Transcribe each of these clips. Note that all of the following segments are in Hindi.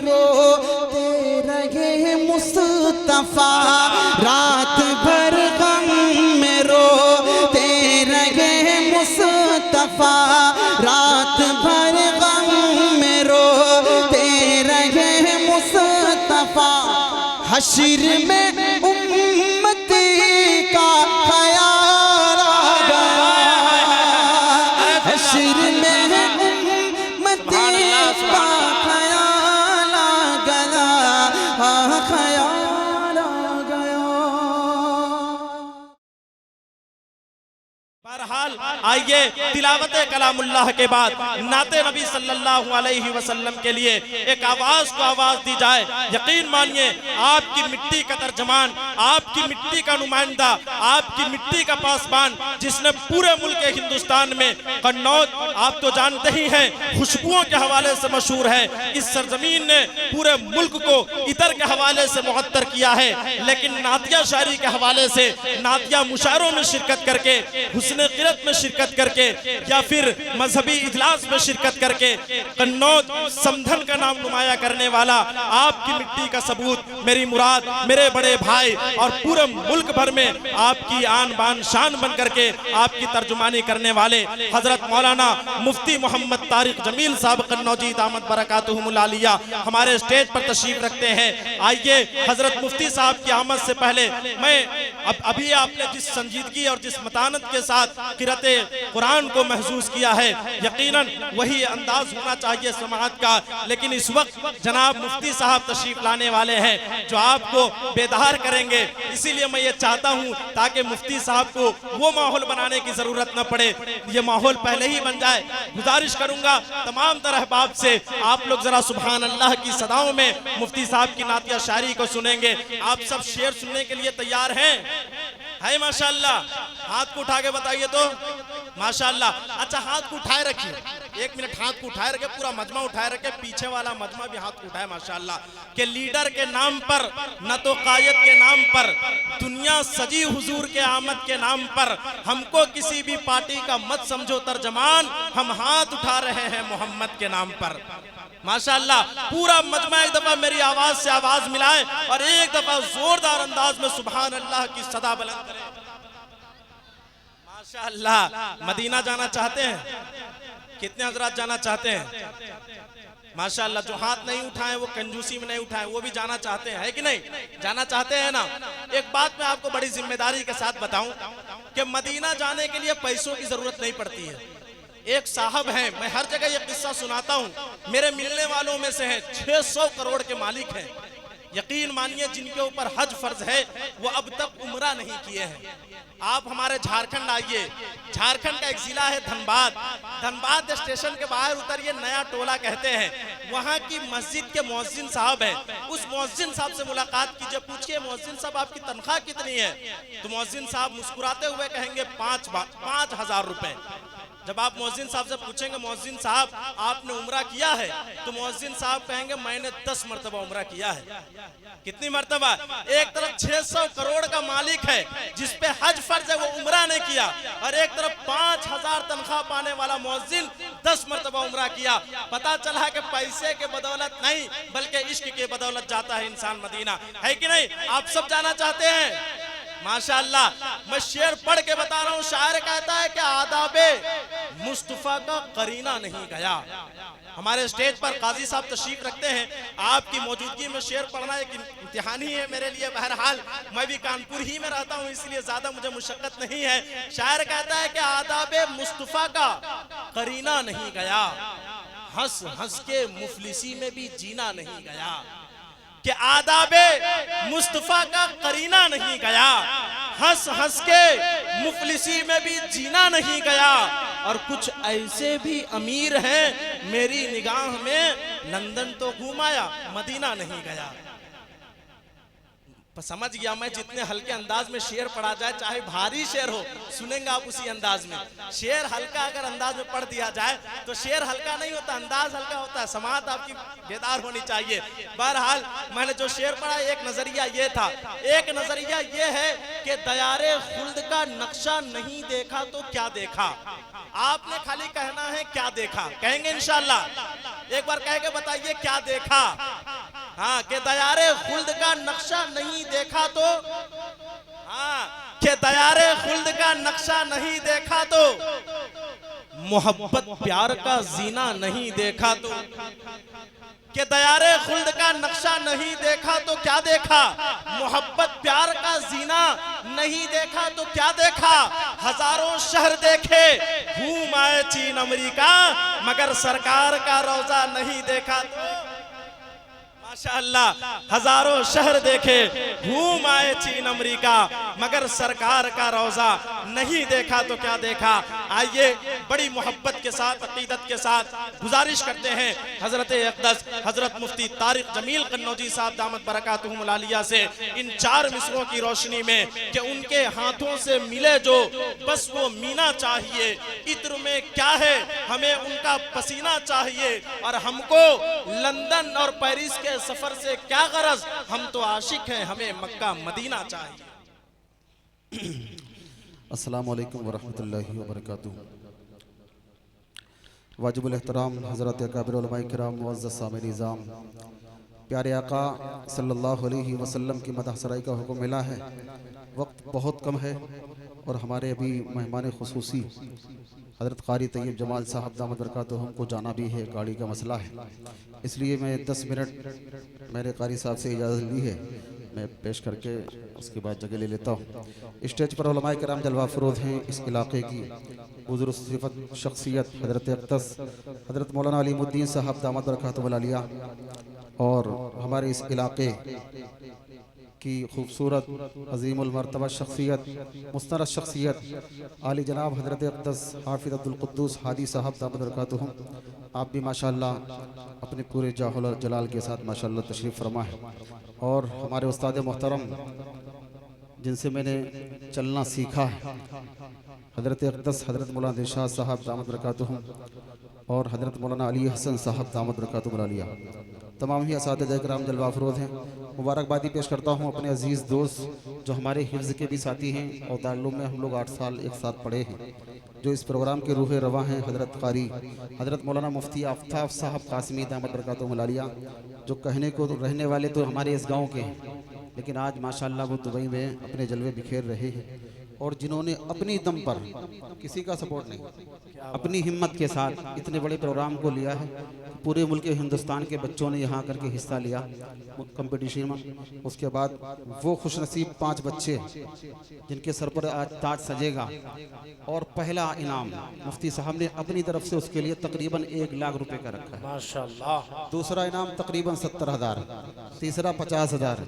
रोते रहे मुस्तफा, रात भर गम में रोते रहे मुस्तफा, रात भर गम में रोते रहे मुस्तफा। हश्र में उम्मती का ख्याल आ गया, हश्र में उम्मती का ख्याल आ गया, ख्याल आ गया। बहरहाल आइए तिलावत कलामुल्लाह के बाद नाते नबी सल्लल्लाहु अलैहि वसल्लम के लिए एक आवाज को आवाज दी जाए। यकीन मानिए आपकी मिट्टी का तर्जमान, आपकी मिट्टी का नुमाइंदा, आपकी मिट्टी का पासबान, जिसने पूरे मुल्क हिंदुस्तान में कन्नौज, आप तो जानते ही हैं, खुशबुओं के हवाले से मशहूर है। इस सरजमीन ने पूरे मुल्क को इतर के हवाले से मुअत्तर किया है, लेकिन नातिया शायरी के हवाले से, नातिया मुशायरों में शिरकत करके, हुस्न क़िरत में शिरकत करके, या फिर मजहबी इजलास में शिरकत करके कन्नौज समधन का नाम नुमाया करने वाला आपकी मिट्टी का सबूत, मेरी मुराद, मेरे बड़े भाई और पूरे मुल्क भर में आपकी आन बान शान बन करके आपकी तर्जुमानी करने वाले हजरत मौलाना मुफ्ती मोहम्मद तारिक जमील साहब कन्नौजी दामत बरकातुहुमुल आलिया हमारे स्टेज पर तशरीफ रखते हैं। आइए हजरत मुफ्ती साहब की आमद से पहले मैं अभी आपने जिस संजीदगी और जिस मतानत के साथ क़िराते कुरान को महसूस किया है, यकीनन वही अंदाज होना चाहिए समाअत का, लेकिन इस वक्त जनाब मुफ्ती साहब तशरीफ लाने वाले हैं जो आपको बेदार करेंगे। इसीलिए मैं ये चाहता हूँ ताकि मुफ्ती साहब को वो माहौल बनाने की जरूरत न पड़े, ये माहौल पहले ही बन जाए। गुजारिश करूंगा तमाम तरह बाब से आप लोग जरा सुभान अल्लाह की सदाओं में मुफ्ती साहब की नातिया शायरी को सुनेंगे। आप सब शेर सुनने के लिए तैयार हैं? है माशाअल्लाह, हाथ को उठा के बताइए तो माशाअल्लाह। अच्छा हाथ को उठाए रखिए, एक मिनट हाथ को उठाए रखे, पूरा मजमा उठाए रखे, पीछे वाला मजमा भी हाथ को उठाए माशाअल्लाह। के लीडर के नाम पर न तो कायद के नाम पर, दुनिया सजी हुजूर के आमद के नाम पर, हमको किसी भी पार्टी का मत समझो तर्जमान, हम हाथ उठा रहे हैं मोहम्मद के नाम पर। माशाअल्लाह पूरा मजमा एक दफा मेरी आवाज से आवाज मिलाए और एक दफा जोरदार अंदाज में सुभान अल्लाह की सदा बुलंद करें। माशाअल्लाह मदीना जाना चाहते हैं? कितने हजरात जाना चाहते हैं? माशाअल्लाह जो हाथ नहीं उठाए वो कंजूसी में नहीं उठाए, वो भी जाना चाहते हैं, है कि नहीं? जाना चाहते हैं ना? एक बात मैं आपको बड़ी जिम्मेदारी के साथ बताऊं कि मदीना जाने के लिए पैसों की जरूरत नहीं पड़ती है। एक साहब हैं, मैं हर जगह ये किस्सा सुनाता हूँ, मेरे मिलने वालों में से हैं, 600 करोड़ के मालिक हैं। यकीन मानिए जिनके ऊपर हज फर्ज है वो अब तक उम्रा नहीं किए हैं। आप हमारे झारखंड आइए, झारखंड का एक जिला है धनबाद, धनबाद स्टेशन के बाहर उतरिए, नया टोला कहते हैं, वहाँ की मस्जिद के मुअज्जिन साहब हैं। उस मुअज्जिन साहब से मुलाकात कीजिए, पूछिए मुअज्जिन साहब आपकी तनख्वाह कितनी है? तो मुअज्जिन साहब मुस्कुराते हुए कहेंगे 5,000 रुपए। जब आप मुअज्जिन साहब से पूछेंगे मुअज्जिन साहब आपने उम्रा किया है, तो मुअज्जिन साहब कहेंगे मैंने 10 मरतबा उम्रा किया है। कितनी मरतबा? एक तरफ 600 करोड़ का मालिक है जिस पे हज फर्ज है वो उम्रा नहीं किया, और एक तरफ 5,000 तनख्वाह पाने वाला मुअज्जिन 10 मरतबा उम्रा किया। पता चला कि पैसे के बदौलत नहीं बल्कि इश्क के बदौलत जाता है इंसान मदीना, है कि नहीं? आप सब जाना चाहते हैं? माशाअल्लाह मैं शेर पढ़ के बता रहा हूँ। शायर कहता है कि आदाबे मुस्तफा का करीना नहीं गया। हमारे स्टेज पर काजी साहब तशरीफ रखते हैं, आपकी मौजूदगी में शेर पढ़ना एक इम्तिहान ही है मेरे लिए। बहरहाल मैं भी कानपुर ही में रहता हूँ इसलिए ज्यादा मुझे मुशक्कत नहीं है। शायर कहता है कि आदाबे मुस्तफा का करीना नहीं गया, हंस हंस के मुफलिसी में भी जीना नहीं गया। कि आदाबे मुस्तफा का करीना नहीं गया, हंस हंस के मुफलिसी में भी जीना नहीं गया। और कुछ ऐसे भी अमीर हैं मेरी निगाह में लंदन तो घुमाया मदीना नहीं गया। समझ गया मैं, जितने हल्के अंदाज में शेर पढ़ा जाए, चाहे भारी शेर हो, सुनेंगे आप उसी अंदाज में। शेर हल्का अगर अंदाज में पढ़ दिया जाए तो शेर हल्का नहीं होता, अंदाज हल्का होता है। समाअत आपकी बेदार होनी चाहिए। बहरहाल मैंने जो शेर पढ़ा एक नजरिया ये था, एक नजरिया ये है कि दयारे खुल्द का नक्शा नहीं देखा तो क्या देखा। आपने खाली कहना है क्या देखा, कहेंगे इंशाअल्लाह। एक बार कह के बताइए क्या देखा। हाँ कि दयारे खुल्द का नक्शा नहीं देखा तो, हाँ कि दयारे खुल्द का नक्शा नहीं देखा तो, मोहब्बत प्यार का जीना नहीं देखा तो, कि दयारे खुल्द का नक्शा नहीं देखा तो क्या देखा, मोहब्बत प्यार का जीना नहीं देखा तो क्या देखा। हजारों शहर देखे घूम आए चीन अमेरिका, मगर सरकार का रोजा नहीं देखा तो, माशाअल्लाह हजारों शहर देखे घूम आए चीन अमेरिका, मगर सरकार का रोजा नहीं देखा तो क्या देखा। आइए बड़ी मोहब्बत के साथ, अकीदत के साथ गुजारिश करते हैं हजरत अक़दस हजरत मुफ्ती तारिक जमील कन्नौजी साहब दामत बरकातुहुमुल आलिया से इन 4 मिसरों की रोशनी में कि उनके हाथों से मिले जो बस वो मीना चाहिए, इत्र में क्या है हमें उनका पसीना चाहिए, और हमको लंदन और पेरिस के सफर से क्या गरज, हम तो आशिक हैं, हमें मक्का मदीना चाहिए। अस्सलामु अलैकुम वरहमतुल्लाहि वबरकातुहू। वाजिबुल एहतराम हज़रत अकाबिर उलमाए किराम मुअज़्ज़ज़ सामिन निज़ाम, प्यारे आका सल्लल्लाहु अलैहि वसल्लम की मदह सराई का हुक्म मिला है। वक्त बहुत कम है और हमारे अभी मेहमान खुसूसी हज़रत क़ारी तैयब जमाल साहब दामत बरकातुहू को जाना भी है, गाड़ी का मसला है, इसलिए मैं 10 मिनट मेरे क़ारी साहब से इजाज़त ली है, मैं पेश करके उसके बाद जगह ले लेता हूँ। स्टेज पर उलमाए किराम जलवा फरोज़ हैं इस इलाके की बुज़ुर्ग सिफ़त शख्सियत हज़रत अक़दस हज़रत मौलाना अलीमुद्दीन साहब दामत बरकातुहुल आलिया, और हमारे इस इलाके की खूबसूरत अज़ीमुल मर्तबा शख्सियत मुस्तरद शख्सियत आली जनाब हज़रत अक़दस हाफ़िज़ अब्दुल क़ुद्दूस हादी साहब दामत बरकातुहू, आप भी माशाअल्लाह अपने पूरे जाहुल और जलाल के साथ माशाअल्लाह तशरीफ़ फरमा है। और हमारे उस्ताद मोहतरम जिनसे मैंने चलना सीखा है हज़रत अक़दस हज़रत मौलाना दिलशाद साहब दामत बरकातुहू और हज़रत मौलाना अली हसन साहब दामत बरकातुहुल आलिया, तमाम ही असातिज़ा किराम जलवा अफरोज़ हैं। मुबारकबादी पेश करता हूँ अपने अजीज़ दोस्त जो हमारे हिफ्ज़ के भी साथी हैं और दारुल में हम लोग 8 साल एक साथ पढ़े हैं, जो इस प्रोग्राम के रूह रवा हैं, हज़रत क़ारी हज़रत मौलाना मुफ्ती आफ्ताब साहब कासिमी दामत बरकातुहुल आलिया, जो कहने को रहने वाले तो हमारे इस गाँव के हैं, लेकिन आज माशाअल्लाह वो दुबई में अपने जलवे बिखेर रहे हैं, और जिन्होंने अपनी दम पर किसी का सपोर्ट नहीं, अपनी हिम्मत के साथ इतने बड़े प्रोग्राम को लिया है। पूरे मुल्क हिंदुस्तान के बच्चों ने यहाँ करके हिस्सा लिया कंपटीशन में। उसके बाद वो खुशनसीब 5 बच्चे जिनके सर पर आज ताज सजेगा, और पहला इनाम मुफ्ती साहब ने अपनी तरफ से उसके लिए तकरीबन 1 लाख रुपए का रखा है माशाअल्लाह। दूसरा इनाम तकरीबन 70,000, तीसरा 50,000,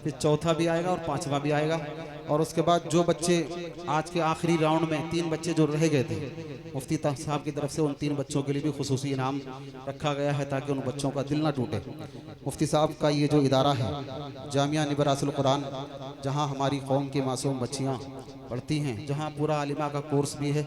फिर चौथा भी आएगा और 5वां भी आएगा। और उसके बाद जो बच्चे आज के आखिरी राउंड में 3 बच्चे जो रह गए थे, मुफ्ती साहब की तरफ से उन 3 बच्चों के लिए भी खुसूसी इनाम रखा गया है ताकि उन बच्चों का दिल ना टूटे। मुफ्ती साहब का ये जो इदारा है जामिया निबरासुल कुरान, जहाँ हमारी कौम की मासूम बच्चियाँ पढ़ती हैं, जहाँ पूरा आलिमा का कोर्स भी है,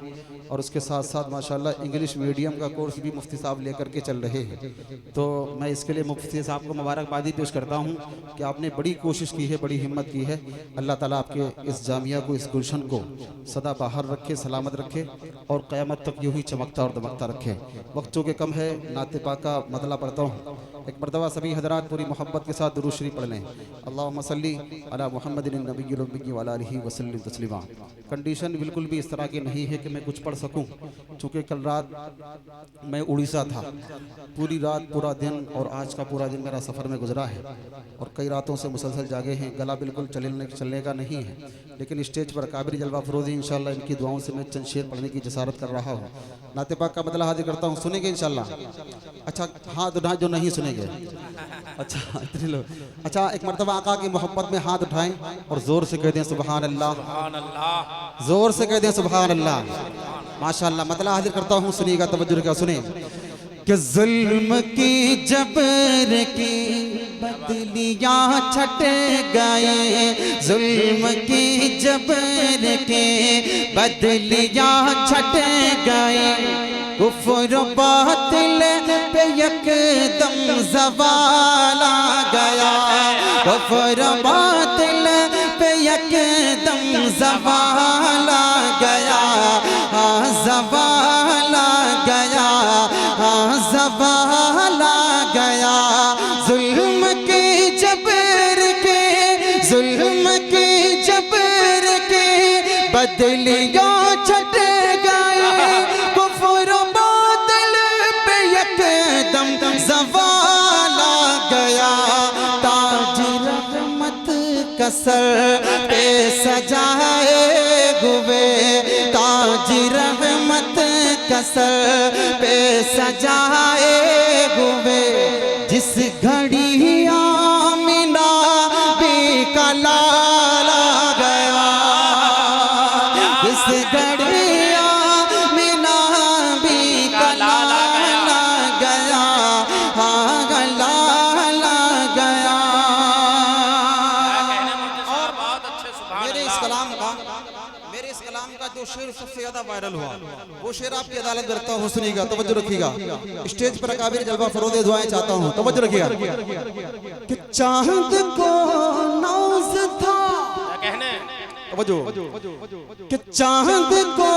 और उसके साथ साथ माशाल्लाह इंग्लिश मीडियम का कोर्स भी मुफ्ती साहब लेकर के चल रहे हैं। तो मैं इसके लिए मुफ्ती साहब को मुबारकबादी पेश करता हूँ कि आपने बड़ी कोशिश की है, बड़ी हिम्मत की है। अल्लाह ताला आपके इस जामिया को, इस गुलशन को सदा बाहर रखे, सलामत रखे, और क़यामत तक यूँ ही चमकता और दमकता रखे। वक्त चूँकि कम है, नाते पाक का मतला पढ़ता हूँ। एक मरतबा सभी हजरात पूरी मोहब्बत के साथ दुरूद शरीफ पढ़ लें। अल्लाहुम्मा सल्ली अला मुहम्मदिन नबिय्यिल उम्मी व अला आलिहि व सल्लिम तस्लीमा। कंडीशन बिल्कुल भी इस तरह की नहीं है कि मैं कुछ पढ़ सकूं, चूँकि कल रात मैं उड़ीसा था, पूरी रात पूरा दिन और आज का पूरा दिन मेरा सफ़र में गुजरा है, और कई रातों से मुसलसल जागे हैं। गला बिल्कुल चलने का नहीं है, लेकिन स्टेज पर काबिर जलवा फरोज़ी इंशाअल्लाह इनकी दुआओं से मैं चंद शेर पढ़ने की जसारत कर रहा हूँ। नाते पाक का बदला हाजिर करता हूँ, सुनेंगे इंशाअल्लाह? अच्छा हाथ उठाएं जो नहीं सुनेंगे। अच्छा इतने लोग, अच्छा एक मरतबा आका की मोहब्बत में हाथ उठाएं और जोर से कह दें सुबहान अल्लाह, जोर से कह दें सुबहान अल्लाह। माशाअल्लाह मतला हाजिर करता हूँ, सुनिएगा, तवज्जो का सुने। कि जुल्म की जबर की बदलियाँ छट गए, जुल्म की जबर के बदलियाँ छट गए, कुफ्र बातिल पे यकदम ज़वाल आ गया, कुफ्र बातिल पे यकदम ज़वाल आ गया, ज़वाल आ गया, ज़वाल आ गया। जुल्म की बदलियां छट गए, कुफ्र बादल पे यकदम ज़वाल आ गया। ताज रहमत कसर पे सजाए हुए, ताज रहमत कसर पे सजाए हुए। जिस घड़ी आमिना का लाल आ गया, जिस घड़ी आमिना का लाल आ गया, हाँ लाल आ गया। और बहुत अच्छे सुभान मेरे इस अल्लाह। कलाम का जो शेर सबसे ज्यादा वायरल हुआ, वो शेर आपकी अदालत करता हूँ, सुनिएगा, तवज्जो रखिएगा। स्टेज पर अकाबिर जलवा फरोद दुआएं चाहता हूँ, तवज्जो रखिएगा। कि चांद को नाज था, कहने तवज्जो, कि चांद को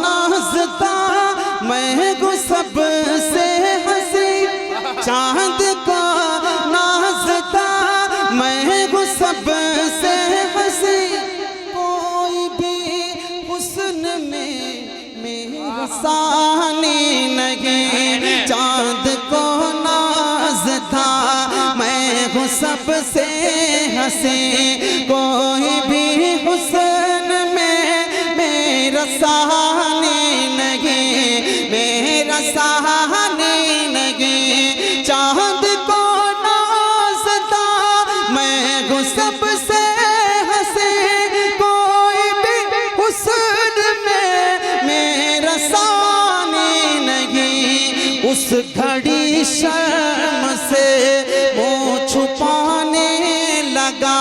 नाज था, मैं हूँ सबसे हंसी। चांद को नाज था, मैं हूँ सबसे हंसी। सानी नहीं, चांद को नाज था, मैं हूँ सबसे हंसी। कोई भी हुस्न में मेरा सानी नहीं, मेरा सानी नहीं। चांद को नाज था, मैं हूँ सबसे हंसी। कोई भी हुस्न में मेरा सानी नहीं। उस घड़ी शर्म से मुँह छुपाने लगा,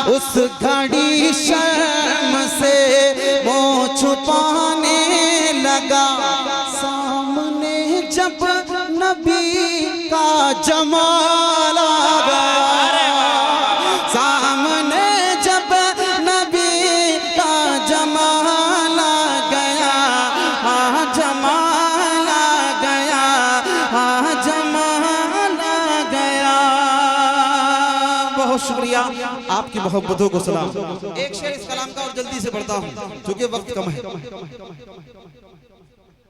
उस घड़ी शर्म से मुँह छुपाने लगा। सामने जब नबी का जमाल आ गया, सामने जब नबी का जमाल आ गया, हाँ जमाल आ गया, हाँ जमाल आ गया। बहुत शुक्रिया, आपकी मोहब्बतों को सलाम। एक शेर इस कलाम का और जल्दी से पढ़ता हूँ क्योंकि वक्त कम है।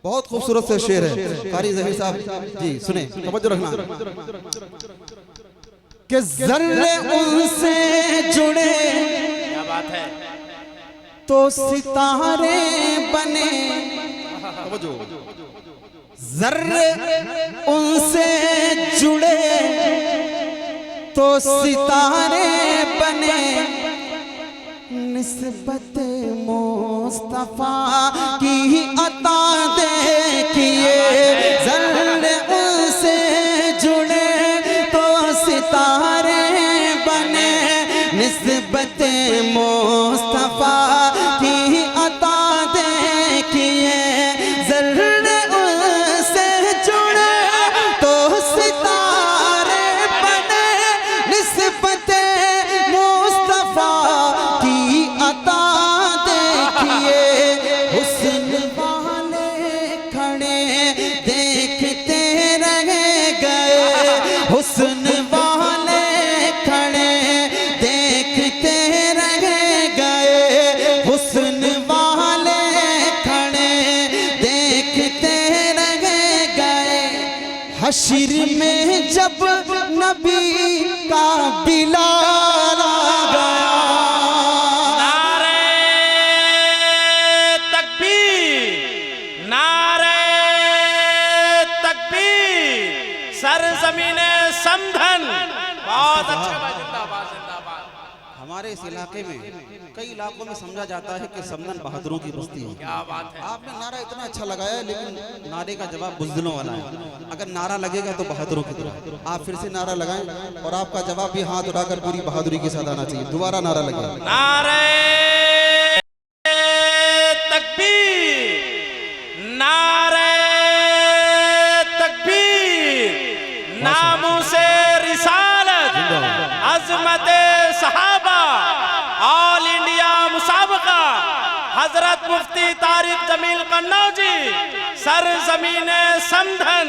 बहुत खूबसूरत से शेर है, कारी ज़हीर साहब जी सुने, तवज्जो रखना। कि ज़र्रे उनसे जुड़े, क्या बात है, तो सितारे बने। ज़र्रे उनसे जुड़े, तो सितारे बने। निस्बत मुस्तफा की अता देखिए, ज़र्रे उनसे जुड़े तो सितारे बने। निस्बत मुस्तफा की अता देखिए, ज़र्रे उनसे जुड़े तो सितारे बने। निस्बत मुस्तफा की अता देखिए, हुस्न वाले खड़े देखते रह गए। हुस्न वाले खड़े देखते रह गए। हुस्न वाले खड़े देखते रह गए। हश्र में जब नबी का बिलाल आ गया, नारे तकबीर, नारे तकबीर, सरज़मीने समधन। बहुत अच्छे भाई, जिंदाबाद जिंदाबाद। हमारे इस इलाके में कई इलाकों में समझा जाता है कि समदन बहादुरों की बस्ती है। क्या बात है, आपने नारा इतना अच्छा लगाया है, लेकिन नारे का जवाब बुज़दिलों वाला है। अगर नारा लगेगा तो बहादुरों की तरह। आप फिर से नारा लगाएं और आपका जवाब भी हाथ उठाकर पूरी बहादुरी के साथ आना चाहिए। दोबारा नारा लगे, नारे तकबीर, नारे तकबीर, नामूसे रिसालत, अज़मत सहाबा, ऑल इंडिया मुसाबका, हजरत मुफ्ती तारिक जमील कन्नौजी, सरज़मीने समधन।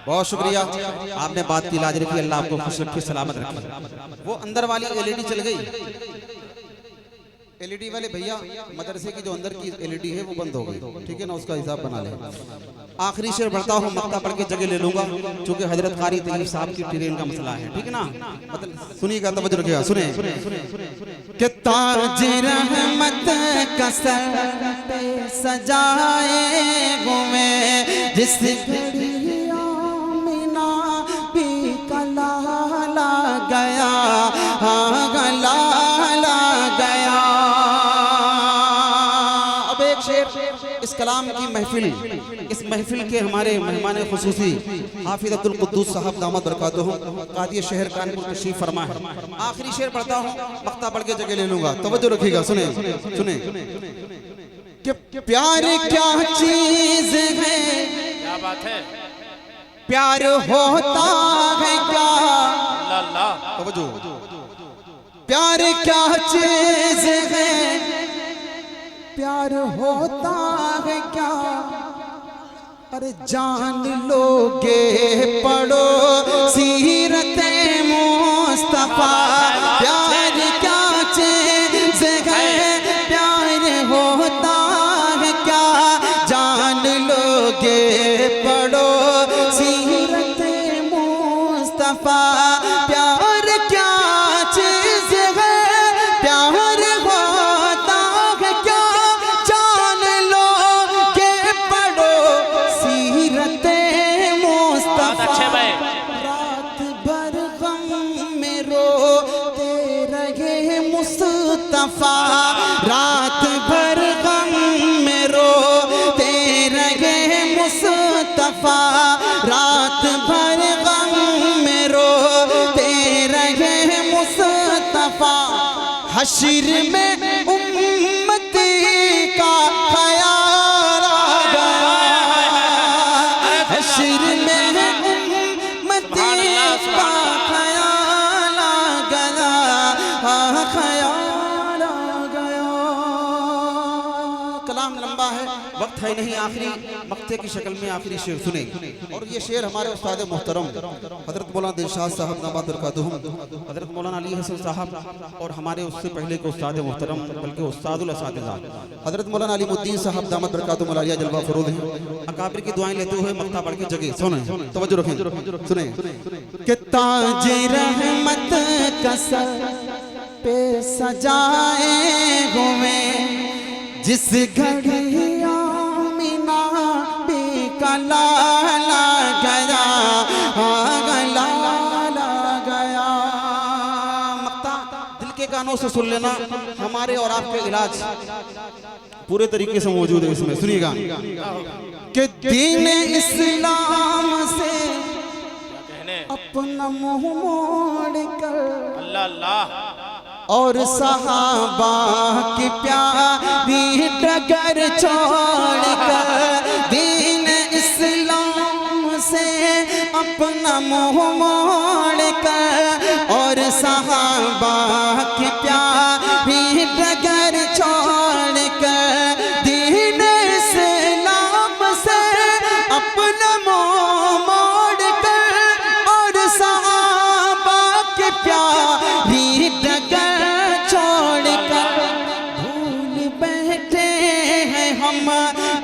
बहुत शुक्रिया, आपने बात की लाज रखी। अल्लाह आपको खुश रखे, सलामत रखे। वो अंदर वाली LED चल गई, एलईडी वाले भैया मदरसे की जो अंदर की एलईडी है वो बंद हो गई, ठीक है ना, उसका हिसाब बना ले। आखिरी शेर बढ़ता हूँ, मक्ता पढ़ के जगह ले लूंगा क्योंकि हजरत कारी तैयब साहब की ट्रेन का मसला है, ठीक है ना। मतलब सुनिएगा, तवज्जो रखिएगा, सुने कि ताज रहमत का सर पे सजाए हुए जिस घड़ी आमिना भी कलाला गया, हाँ गलाला गया। अब एक शेर इस कलाम की महफिल, इस महफिल के हमारे मेहमान खुसूसी हाफिज अब्दुल कुद्दूस साहब दामद बरकातुहू कादी शहर कानपुर तशरीफ फरमा है। आखिरी शेर पढ़ता हूँ, मक्ता पढ़ के जगह ले लूंगा, तवज्जो रखिएगा, सुने सुने कि प्यार क्या चीज है, क्या बात है, प्यार होता है क्या, अल्लाह, तवज्जो, प्यार क्या चीज है, प्यार होता है क्या, अरे जान लोगे पढ़ो सीरत मुस्तफा, प्यार क्या चीज है, प्यार होता है क्या, जान लोगे पढ़ो सीरत मुस्तफा, प्यार क्या चीज है, प्यार होता है क्या, जान लोगे पढ़ो सीरत मुस्तफा। रात भर गम में रोते रहे मुस्तफा, रात भर गम में रोते रहे मुस्तफा, रात भर गम में रोते रहे मुस्तफा। हश्र में उम्मती का ख्याल आ गया, हश्र में उम्मती का ख्याल आ गया, हाँ ख्याल आ गया। कलाम लंबा है, वक्त है नहीं, आखिरी मक्ते की शक्ल में आखिरी शेर सुने। और ये शेर हमारे उस्ताद मोहतरम हजरत मौलाना दिलशाद साहब दामद बरकातुहू, हजरत मौलाना अली हसन साहब और हमारे उससे पहले के उस्ताद मोहतरम बल्कि उस्तादुल असातिज़ा हजरत मौलाना अलीमुद्दीन साहब दामद बरकातुहू मलाया जलवा फरोज़ हैं। अकाबिर की दुआएं लेते हुए मक्ता पढ़ के जगह सुने, तवज्जो रखें, सुने कि ताज रहमत का सर पे सजाए हुए जिस घड़ी आमिना भी कलाला गया, हाँ गलाला गया। मक्ता दिल के कानों से सुन लेना, हमारे और आपके इलाज पूरे तरीके से मौजूद है इसमें, सुनिएगा कि दीन इस्लाम से अपना मुंह मोड़ कर, अल्लाह, और सहाबा की प्यारी डगर छोड़कर, दीन इस्लाम से अपना मुंह मोड़कर, और सहाबा की प्यारी डगर छोड़कर, दीन इस्लाम से अपना मुंह मोड़कर, और सहाबा की प्यारी डगर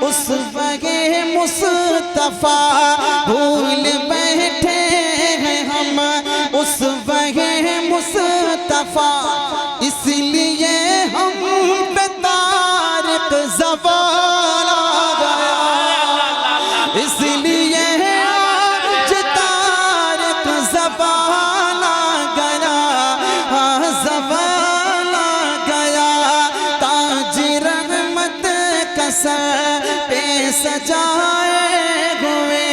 उस वगे मुस्तफा, भूल बैठे हैं हम उस वगे मुस्तफा, इसलिए हम पे तारिक ज़वाल आ गया, इसलिए आज तारिक ज़वाल आ गया, हाँ ज़वाल आ गया। ताज रहमत का सर पे सजाए हुए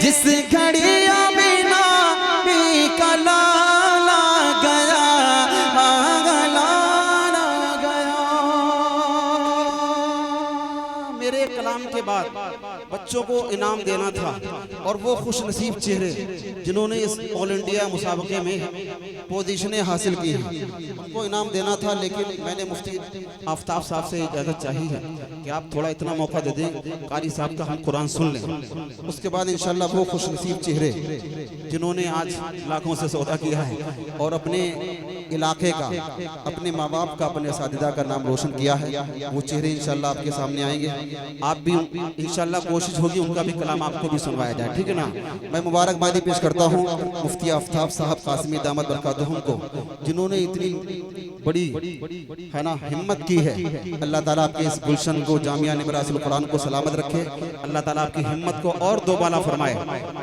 जिस घड़ी आमिना भी कलाला गया, हाँ गलाला गया। मेरे कलाम के बाद बच्चों को इनाम देना था, और वो खुश नसीब चेहरे जिन्होंने इस ऑल इंडिया मुसाबके में पोजीशनें हासिल की हैं, उनको इनाम देना था। लेकिन मैंने मुफ्ती आफ्ताब साहब से इजाज़त चाहिए है कि आप थोड़ा इतना मौका दे दें, कारी साहब का हम कुरान सुन लें, उसके बाद इंशाल्लाह वो खुश नसीब चेहरे जिन्होंने आज लाखों से सौदा किया है और अपने इलाके का, अपने माँ बाप का, अपने साथिदा का नाम रोशन किया है, वो चेहरे इंशाल्लाह आपके सामने आएंगे। आप भी इंशाल्लाह कोशिश होगी उनका भी कलाम आपको भी सुनवाया जाए, ठीक है ना। मैं मुबारकबादी पेश करता हूँ मुफ्ती आफ्ताब साहब कासिमी दामद बरकातुहुम को, जिन्होंने इतनी बड़ी है ना हिम्मत की है। अल्लाह ताला आपके इस गुलशन को, जामिया निबरासुल कुरान को सलामत रखे। अल्लाह ताला आपकी हिम्मत को और दोबारा फरमाए।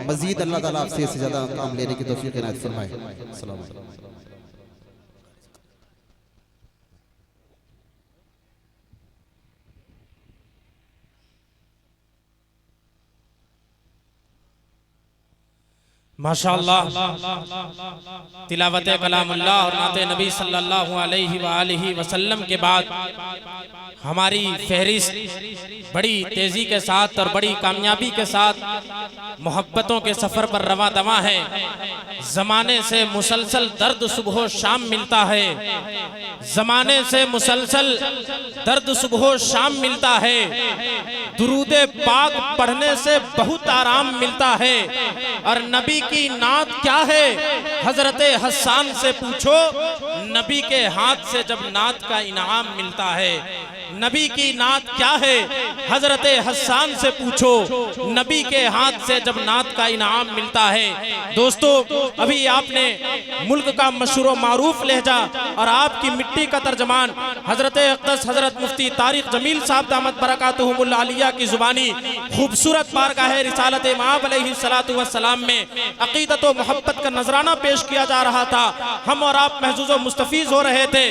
मजीद अल्लाह ताला आपसे इससे ज़्यादा काम लेने की तौफीक इनायत फरमाए। अस्सलाम वालेकुम। माशाअल्लाह, तिलावत कलामुल्लाह और नाते नबी सल्लल्लाहु अलैहि वसल्लम के बाद हमारी फहरिस्त बड़ी तेजी के साथ और बड़ी कामयाबी के साथ मोहब्बतों के सफर पर रवा दवा है। जमाने से मुसलसल दर्द सुबह शाम मिलता है, जमाने से मुसलसल दर्द सुबह शाम मिलता है। दुरूदे पाक पढ़ने से बहुत आराम मिलता है। और नबी की नात क्या है, हजरत हस्सान से पूछो। नबी के हाथ से जब नात का इनाम मिलता है, नबी की नात क्या है, हजरत हस्सान से पूछो। नबी के हाथ से जब नात का इनाम मिलता है। दोस्तों, अभी आपने मुल्क का मशहूर मारूफ लहजा और आपकी मिट्टी का तर्जमान हजरत अक़दस हजरत मुफ्ती तारिक जमील साहब दामत बरकातुहुमुल आलिया की जुबानी खूबसूरत बारगाह रिसालत इमाम अलैहिस्सलातु वस्सलाम में अक़ीदत व मोहब्बत का नजराना पेश किया जा रहा था। हम और आप महजूज व मुस्तफीज हो रहे थे।